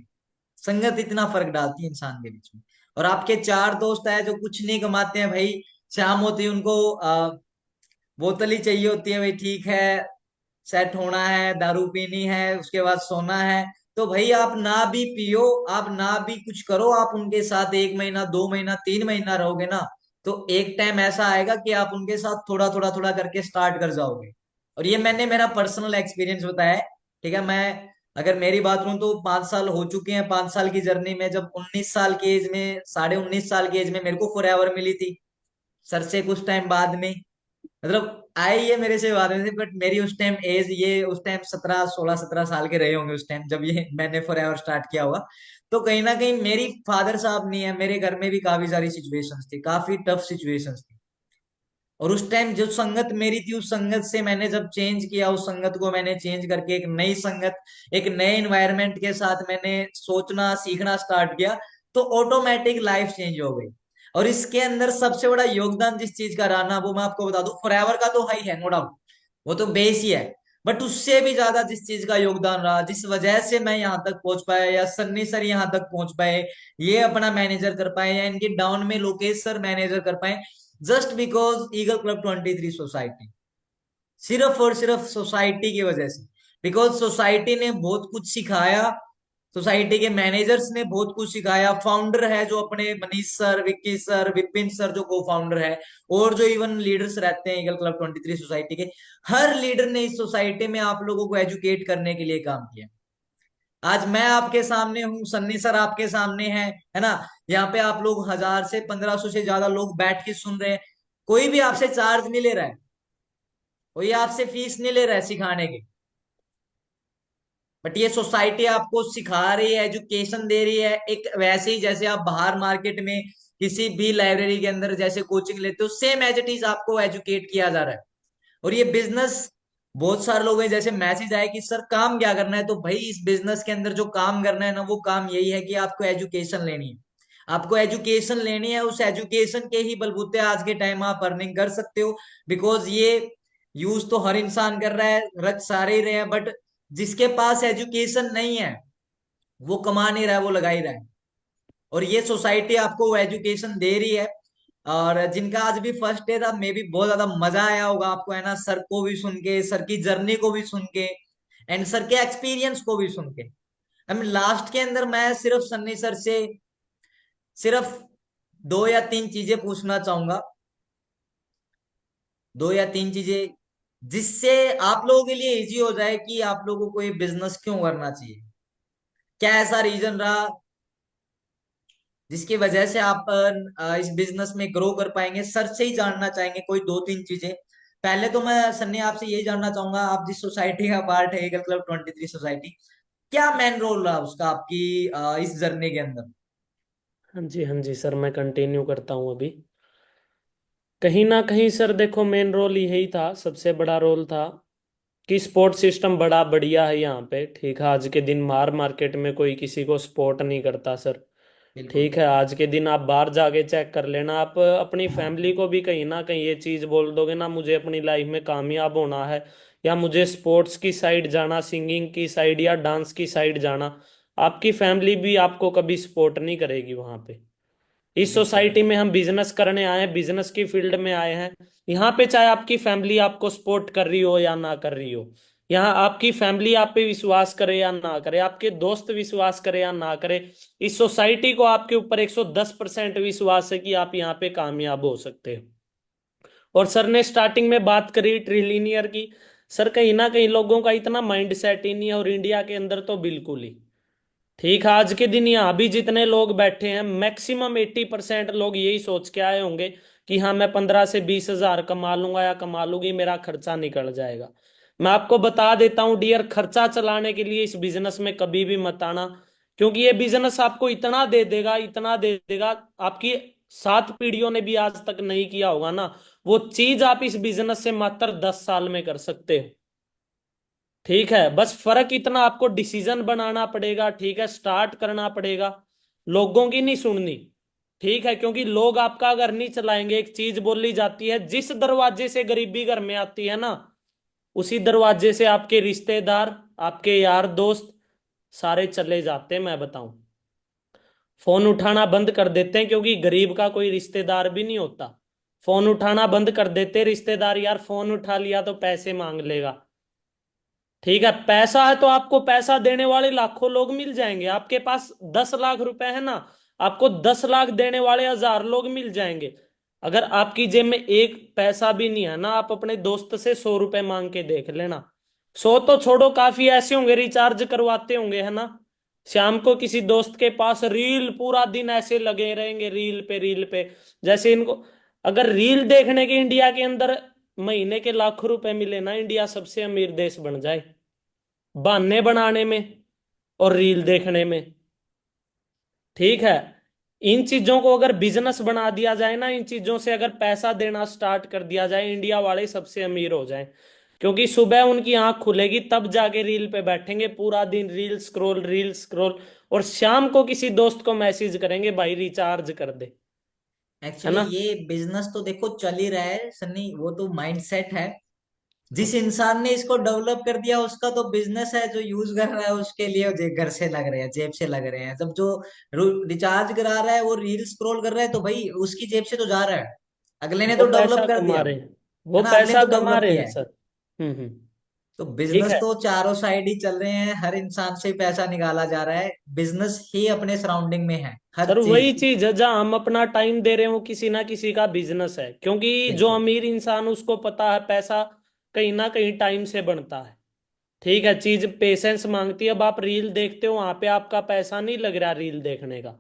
संगत इतना फर्क डालती है इंसान के बीच में। और आपके चार दोस्त है जो कुछ नहीं कमाते हैं भाई, शाम होती है उनको बोतल ही चाहिए होती है भाई, ठीक है, सेट होना है, दारू पीनी है, उसके बाद सोना है। तो भाई आप ना भी पियो, आप ना भी कुछ करो, आप उनके साथ 1 महीना, 2 महीना, 3 महीना रहोगे ना, तो एक टाइम ऐसा आएगा कि आप उनके साथ थोड़ा थोड़ा थोड़ा करके स्टार्ट कर जाओगे। और ये मैंने मेरा पर्सनल एक्सपीरियंस बताया है। ठीक है, मैं अगर मेरी बात करूं तो 5 साल हो चुके हैं। 5 साल की जर्नी में जब 19 साल की एज में, 19.5 साल की एज में मेरे को फॉरएवर मिली थी सर से कुछ टाइम बाद में, मतलब आई है मेरे से बाद में से, बट मेरी उस टाइम एज, ये उस टाइम 16 17 साल के रहे होंगे उस टाइम जब ये मैंने फॉर एवर स्टार्ट किया होगा। तो कहीं ना कहीं मेरी फादर साहब नहीं है, मेरे घर में भी काफी सारी सिचुएशंस थी, काफी टफ सिचुएशंस थी। और उस टाइम जो संगत मेरी थी, उस संगत से मैंने जब चेंज किया, उस संगत को मैंने चेंज करके एक नई संगत, एक नए इन्वायरमेंट के साथ मैंने सोचना सीखना स्टार्ट किया, तो ऑटोमेटिक लाइफ चेंज हो गई। और इसके अंदर सबसे बड़ा योगदान जिस चीज का रहा ना, वो मैं आपको बता दूं, फॉरएवर का तो हाई है नो डाउट, वो तो बेस ही है। बट उससे भी ज्यादा जिस चीज का योगदान रहा, जिस वजह से मैं यहाँ तक पहुंच पाया, या सन्नी सर यहाँ तक पहुंच पाए, ये अपना मैनेजर कर पाए, या इनके डाउन में लोकेश सर मैनेजर कर पाए, just because eagle club 23 society, सिर्फ और सिर्फ सोसाइटी की वजह से। बिकॉज सोसाइटी ने बहुत कुछ सिखाया, सोसाइटी के मैनेजर्स ने बहुत कुछ सिखाया, फाउंडर है जो अपने Manish sir, Vicky sir, Vipin sir जो को फाउंडर है, और जो इवन लीडर्स रहते हैं ईगल क्लब 23 सोसाइटी के, हर लीडर ने इस सोसाइटी में आप लोगों को एजुकेट करने के लिए काम किया। आज मैं आपके सामने हूँ, सन्नी सर आपके सामने है ना, यहाँ पे आप लोग 1000 से 1500 से ज्यादा लोग बैठ के सुन रहे हैं। कोई भी आपसे चार्ज नहीं ले रहा है, कोई आपसे फीस नहीं ले रहा है सिखाने की। बट ये सोसाइटी आपको सिखा रही है, एजुकेशन दे रही है, एक वैसे ही जैसे आप बाहर मार्केट में किसी भी लाइब्रेरी के अंदर जैसे कोचिंग लेते हो, सेम एज इट इज आपको एजुकेट किया जा रहा है। और ये बिजनेस, बहुत सारे लोग हैं जैसे मैसेज आए कि सर काम क्या करना है, तो भाई इस बिजनेस के अंदर जो काम करना है ना, वो काम यही है कि आपको एजुकेशन लेनी है। आपको एजुकेशन लेनी है, उस एजुकेशन के ही बलबूते आज के टाइम आप अर्निंग कर सकते हो। बिकॉज ये यूज तो हर इंसान कर रहा है, रच सारे ही रहे हैं, बट जिसके पास एजुकेशन नहीं है वो कमा नहीं रहा है, वो लगा ही रहा है। और ये सोसाइटी आपको वो एजुकेशन दे रही है। और जिनका आज भी फर्स्ट डे था, मे भी बहुत ज्यादा मजा आया होगा आपको, है ना, सर को भी सुन के, सर की जर्नी को भी सुन के, एंड सर के एक्सपीरियंस को भी सुन के। हम लास्ट के अंदर मैं सिर्फ सन्नी सर से सिर्फ 2 या 3 चीजें पूछना चाहूंगा, 2 या 3 चीजें जिससे आप लोगों के लिए इजी हो जाए कि आप लोगों को ये बिजनेस क्यों करना चाहिए। क्या ऐसा रीजन रहा जिसकी वजह से आप इस बिजनेस में ग्रो कर पाएंगे, सर से ही जानना चाहेंगे कोई 2 3 चीजें। पहले तो मैं सन्नी आपसे यही जानना चाहूंगा, आप जिस सोसाइटी का पार्ट है ईगल क्लब 23 सोसाइटी, क्या मेन रोल रहा उसका आपकी इस जर्नी के अंदर? हाँ जी सर, मैं कंटिन्यू करता हूँ अभी। कहीं ना कहीं सर देखो, मेन रोल यही था, सबसे बड़ा रोल था कि स्पोर्ट सिस्टम बड़ा बढ़िया है यहाँ पे। ठीक है, आज के दिन मार मार्केट में कोई किसी को सपोर्ट नहीं करता सर। बिल्कुल ठीक है, बिल्कुल। आज के दिन आप बाहर जाके चेक कर लेना, आप अपनी फैमिली को भी कहीं ना कहीं ये चीज बोल दोगे ना, मुझे अपनी लाइफ में कामयाब होना है, या मुझे स्पोर्ट्स की साइड जाना, सिंगिंग की साइड या डांस की साइड जाना, आपकी फैमिली भी आपको कभी सपोर्ट नहीं करेगी वहां पे। इस बिल्कुल सोसाइटी बिल्कुल। में हम बिजनेस करने आए हैं, बिजनेस की फील्ड में आए हैं। यहाँ पे चाहे आपकी फैमिली आपको सपोर्ट कर रही हो या ना कर रही हो, यहाँ आपकी फैमिली आप पे विश्वास करे या ना करे, आपके दोस्त विश्वास करे या ना करे, इस सोसाइटी को आपके ऊपर 110% विश्वास है कि आप यहाँ पे कामयाब हो सकते हो। और सर ने स्टार्टिंग में बात करी ट्रिलियनियर की। सर कहीं ना कहीं लोगों का इतना माइंड सेट ही नहीं है, और इंडिया के अंदर तो बिल्कुल ही। ठीक है, आज के दिन यहाँ भी जितने लोग बैठे हैं मैक्सिमम 80% लोग यही सोच के आए होंगे कि हाँ मैं 15 से 20 हजार कमा लूंगा या कमा लूंगी, मेरा खर्चा निकल जाएगा। मैं आपको बता देता हूँ डियर, खर्चा चलाने के लिए इस बिजनेस में कभी भी मत आना। क्योंकि ये बिजनेस आपको इतना दे देगा, इतना दे देगा, आपकी 7 पीढ़ियों ने भी आज तक नहीं किया होगा ना, वो चीज आप इस बिजनेस से मात्र 10 साल में कर सकते हो। ठीक है, बस फर्क इतना, आपको डिसीजन बनाना पड़ेगा, ठीक है, स्टार्ट करना पड़ेगा, लोगों की नहीं सुननी। ठीक है, क्योंकि लोग आपका अगर नहीं चलाएंगे, एक चीज बोली जाती है, जिस दरवाजे से गरीबी घर में आती है ना, उसी दरवाजे से आपके रिश्तेदार, आपके यार दोस्त सारे चले जाते हैं, मैं बताऊं। फोन उठाना बंद कर देते हैं, क्योंकि गरीब का कोई रिश्तेदार भी नहीं होता। फोन उठाना बंद कर देते रिश्तेदार, यार फोन उठा लिया तो पैसे मांग लेगा। ठीक है, पैसा है तो आपको पैसा देने वाले लाखों लोग मिल जाएंगे। आपके पास 10 लाख रुपए है ना, आपको 10 लाख देने वाले 1,000 लोग मिल जाएंगे। अगर आपकी जेब में एक पैसा भी नहीं है ना, आप अपने दोस्त से 100 रुपए मांग के देख लेना। 100 तो छोड़ो, काफी ऐसे होंगे रिचार्ज करवाते होंगे, है ना। शाम को किसी दोस्त के पास रील, पूरा दिन ऐसे लगे रहेंगे रील पे रील पे, जैसे इनको अगर रील देखने के इंडिया के अंदर महीने के लाखों रुपए मिले ना, इंडिया सबसे अमीर देश बन जाए। बहाने बनाने में और रील देखने में। ठीक है, इन चीजों को अगर बिजनेस बना दिया जाए ना, इन चीजों से अगर पैसा देना स्टार्ट कर दिया जाए, इंडिया वाले सबसे अमीर हो जाएं। क्योंकि सुबह उनकी आंख खुलेगी तब जाके रील पे बैठेंगे, पूरा दिन रील स्क्रॉल रील स्क्रॉल, और शाम को किसी दोस्त को मैसेज करेंगे भाई रिचार्ज कर दे। है एक्चुअली ना। ये बिजनेस तो देखो चल ही रहा है सन्नी, वो तो माइंड सेट है। जिस इंसान ने इसको डेवलप कर दिया उसका तो बिजनेस है, जो यूज कर रहा है उसके लिए घर से लग रहे हैं, जेब से लग रहे हैं। जब जो रिचार्ज करा रहा है वो रील स्क्रॉल कर रहा है, तो भाई उसकी जेब से तो जा रहा है। अगले ने वो तो पैसा डेवलप कर कमा दिया, रहे हैं, वो है ना, अगले ने पैसा तो कमा डेवलप रहे किया हैं है। सर। हम्म। तो ठीक बिजनेस है तो चारों साइड ही चल रहे हैं, हर इंसान से पैसा निकाला जा रहा है। बिजनेस ही अपने सराउंडिंग में है हर सर, वही चीज। चीज है जहां हम अपना टाइम दे रहे हो, किसी ना किसी का बिजनेस है। क्योंकि जो बिल्कुल अमीर इंसान, उसको पता है पैसा कहीं ना कहीं टाइम से बनता है। ठीक है, चीज पेशेंस मांगती है। अब आप रील देखते हो, वहां पे आपका पैसा नहीं लग रहा रील देखने का।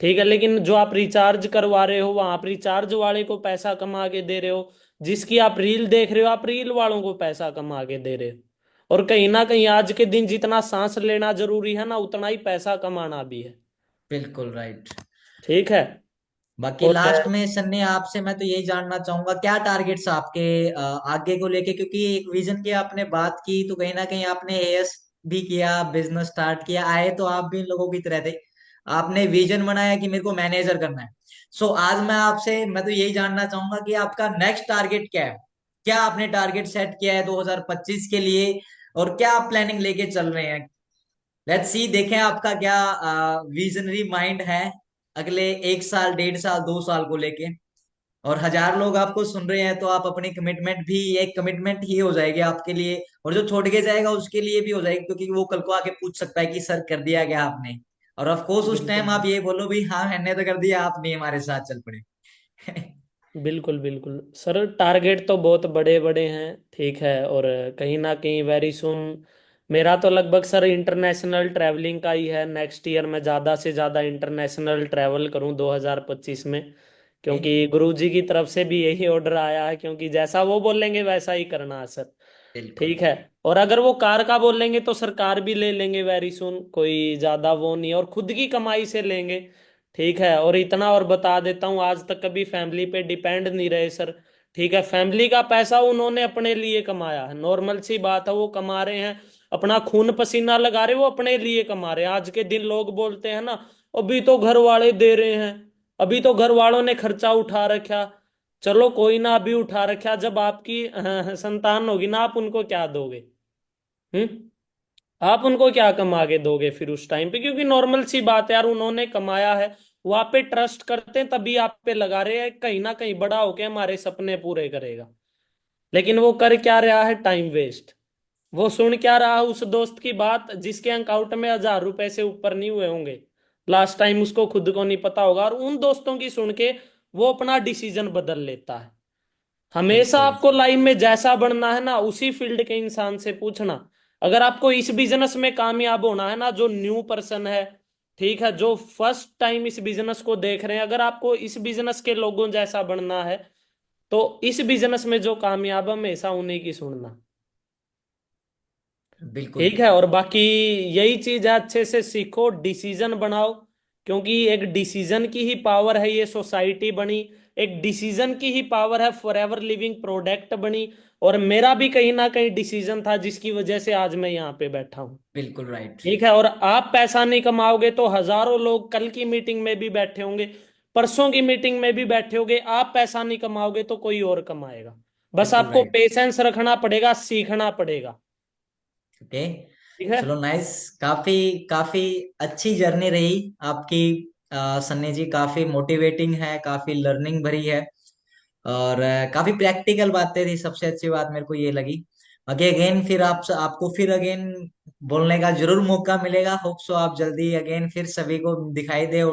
ठीक है, लेकिन जो आप रिचार्ज करवा रहे हो, वहां आप रिचार्ज वाले को पैसा कमा के दे रहे हो। जिसकी आप रील देख रहे हो, आप रील वालों को पैसा कमा के दे रहे हो। और कहीं ना कहीं आज के दिन जितना सांस लेना जरूरी है ना, उतना ही पैसा कमाना भी है। बिल्कुल राइट। ठीक है। बाकी और लास्ट में सन्ने आपसे मैं तो यही जानना चाहूंगा, क्या टारगेट्स आपके आगे को लेके, क्योंकि एक विजन की आपने बात की तो कहीं ना कहीं आपने एएस भी किया, बिजनेस स्टार्ट किया, आए तो आप भी इन लोगों की तरह थे। आपने विजन बनाया कि मेरे को मैनेजर करना है। सो आज मैं तो यही जानना चाहूंगा कि आपका नेक्स्ट टारगेट क्या है। क्या आपने टारगेट सेट किया है 2025 के लिए, और क्या आप प्लानिंग लेके चल रहे हैं। लेट्स सी, देखें आपका क्या विजनरी माइंड है अगले 1 साल, 1.5 साल, 2 साल को लेके। और 1000 लोग आपको सुन रहे हैं तो आप अपनी कमिटमेंट भी, एक कमिटमेंट ही हो जाएगी आपके लिए, और जो छोड़ के जाएगा उसके लिए भी हो जाएगी, क्योंकि वो कल को आके पूछ सकता है कि सर कर दिया क्या आपने। और ऑफ कोर्स उस बिल्कुल टाइम आप ये बोलो भी हाँ मैंने तो कर दिया, आप नहीं हमारे साथ चल पड़े। बिल्कुल बिल्कुल सर, टारगेट तो बहुत बड़े बड़े हैं। ठीक है, और कहीं ना कहीं वेरी सुन मेरा तो लगभग सर इंटरनेशनल ट्रैवलिंग का ही है। नेक्स्ट ईयर मैं ज़्यादा से ज़्यादा इंटरनेशनल ट्रैवल करूं 2025 में। क्योंकि गुरुजी की तरफ से भी यही ऑर्डर आया है, क्योंकि जैसा वो बोलेंगे वैसा ही करना है सर। बिल्कुल ठीक है, और अगर वो कार का बोलेंगे तो सरकार भी ले लेंगे वेरी सुन, कोई ज्यादा वो नहीं, और खुद की कमाई से लेंगे। ठीक है, और इतना और बता देता हूँ, आज तक कभी फैमिली पे डिपेंड नहीं रहे सर। ठीक है, फैमिली का पैसा उन्होंने अपने लिए कमाया है, नॉर्मल सी बात है, वो कमा रहे हैं, अपना खून पसीना लगा रहे, वो अपने लिए कमा रहे हैं। आज के दिन लोग बोलते हैं ना, अभी तो घर वाले दे रहे हैं, अभी तो घर वालों ने खर्चा उठा रखा। चलो कोई ना, अभी उठा रखा, जब आपकी संतान होगी ना, आप उनको क्या दोगे। हम्म। आप उनको क्या कमा के दोगे फिर उस टाइम पे। क्योंकि नॉर्मल सी बात है यार, उन्होंने कमाया है, वो आप पे ट्रस्ट करते हैं तभी आप पे लगा रहे हैं, कहीं ना कहीं बड़ा होके हमारे सपने पूरे करेगा। लेकिन वो कर क्या रहा है, टाइम वेस्ट। वो सुन क्या रहा है, उस दोस्त की बात जिसके अकाउंट में 1,000 रुपए से ऊपर नहीं हुए होंगे लास्ट टाइम, उसको खुद को नहीं पता होगा, और उन दोस्तों की सुन के वो अपना डिसीजन बदल लेता है। हमेशा बिल्कुल आपको लाइफ में जैसा बनना है ना, उसी फील्ड के इंसान से पूछना। अगर आपको इस बिजनेस में कामयाब होना है ना, जो न्यू पर्सन है, ठीक है, जो फर्स्ट टाइम इस बिजनेस को देख रहे हैं, अगर आपको इस बिजनेस के लोगों जैसा बनना है, तो इस बिजनेस में जो कामयाब है, हमेशा उन्हीं की सुनना। बिल्कुल। ठीक है। और बाकी यही चीज है, अच्छे से सीखो, डिसीजन बनाओ, क्योंकि एक डिसीजन की ही पावर है ये सोसाइटी बनी, एक डिसीजन की ही पावर है फॉरएवर लिविंग प्रोडक्ट बनी। और मेरा भी कहीं ना कहीं डिसीजन था, जिसकी वजह से आज मैं यहाँ पे बैठा हूँ। बिल्कुल राइट। ठीक है। और आप पैसा नहीं कमाओगे तो हजारों लोग कल की मीटिंग में भी बैठे होंगे, परसों की मीटिंग में भी बैठे होंगे, आप पैसा नहीं कमाओगे तो कोई और कमाएगा। बस बिल्कुल आपको राइट। पेशेंस रखना पड़ेगा, सीखना पड़ेगा। ओके। ठीक है। चलो नाइस। काफी काफी अच्छी जर्नी रही आपकी, सन्नी जी। काफी मोटिवेटिंग है, काफी लर्निंग भरी है, और काफी प्रैक्टिकल बातें थी। सबसे अच्छी बात मेरे को ये लगी। बाकी अगेन फिर आपको फिर अगेन बोलने का जरूर मौका मिलेगा। होप सो आप जल्दी अगेन फिर सभी को दिखाई दे।